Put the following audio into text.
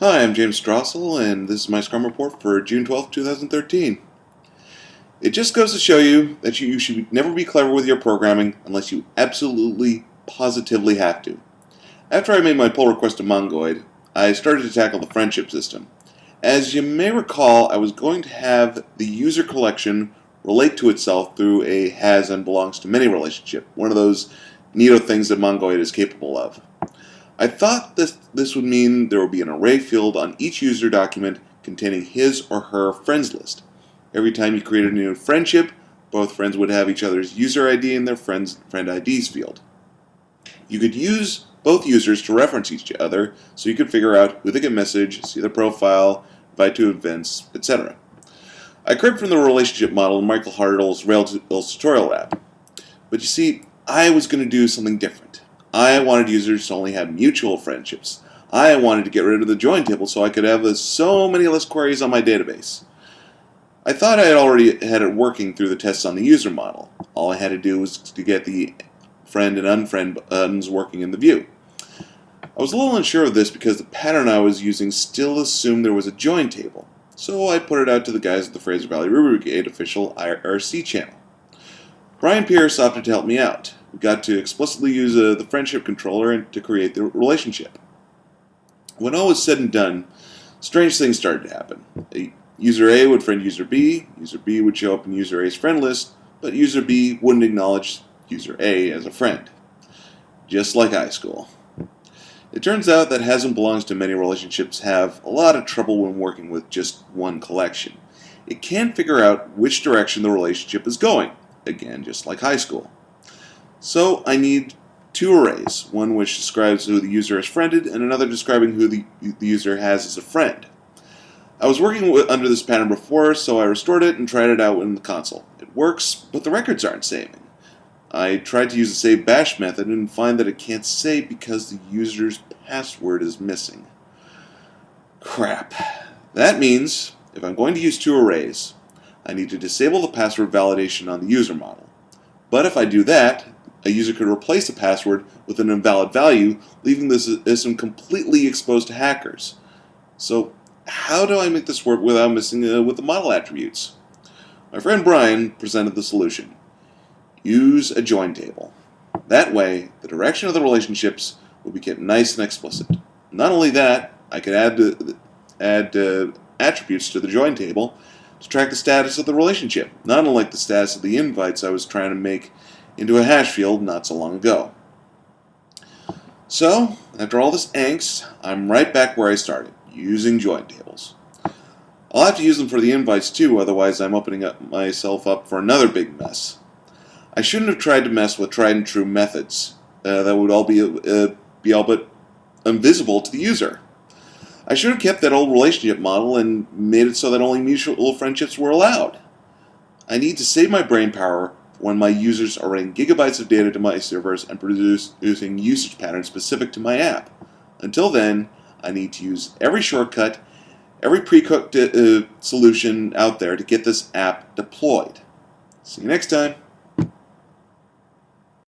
Hi, I'm James Strassel, and this is my Scrum report for June 12th, 2013. It just goes to show you that you should never be clever with your programming unless you absolutely, positively have to. After I made my pull request to Mongoid, I started to tackle the friendship system. As you may recall, I was going to have the user collection relate to itself through a has and belongs to many relationship, one of those neato things that Mongoid is capable of. I thought this would mean there would be an array field on each user document containing his or her friends list. Every time you created a new friendship, both friends would have each other's user ID in their friend IDs field. You could use both users to reference each other so you could figure out who they can message, see their profile, invite to events, etc. I cribbed from the relationship model in Michael Hartle's Rails tutorial app. But you see, I was going to do something different. I wanted users to only have mutual friendships. I wanted to get rid of the join table so I could have so many less queries on my database. I thought I had already had it working through the tests on the user model. All I had to do was to get the friend and unfriend buttons working in the view. I was a little unsure of this because the pattern I was using still assumed there was a join table. So I put it out to the guys at the Fraser Valley Ruby Brigade official IRC channel. Brian Pierce opted to help me out. We got to explicitly use the friendship controller to create the relationship. When all was said and done, strange things started to happen. User A would friend user B would show up in user A's friend list, but user B wouldn't acknowledge user A as a friend. Just like high school. It turns out that has and belongs to many relationships have a lot of trouble when working with just one collection. It can't figure out which direction the relationship is going. Again, just like high school. So I need two arrays, one which describes who the user has friended and another describing who the user has as a friend. I was working under this pattern before, so I restored it and tried it out in the console. It works, but the records aren't saving. I tried to use the save bash method and find that it can't save because the user's password is missing. Crap. That means if I'm going to use two arrays, I need to disable the password validation on the user model. But if I do that, a user could replace the password with an invalid value, leaving the system completely exposed to hackers. So how do I make this work without messing with the model attributes? My friend Brian presented the solution. Use a join table. That way, the direction of the relationships will be kept nice and explicit. Not only that, I could add attributes to the join table to track the status of the relationship, not unlike the status of the invites I was trying to make into a hash field not so long ago. So, after all this angst, I'm right back where I started, using join tables. I'll have to use them for the invites too, otherwise I'm opening myself up for another big mess. I shouldn't have tried to mess with tried and true methods that would all be all but invisible to the user. I should have kept that old relationship model and made it so that only mutual friendships were allowed. I need to save my brain power when my users are writing gigabytes of data to my servers and producing usage patterns specific to my app. Until then, I need to use every shortcut, every pre-cooked solution out there to get this app deployed. See you next time.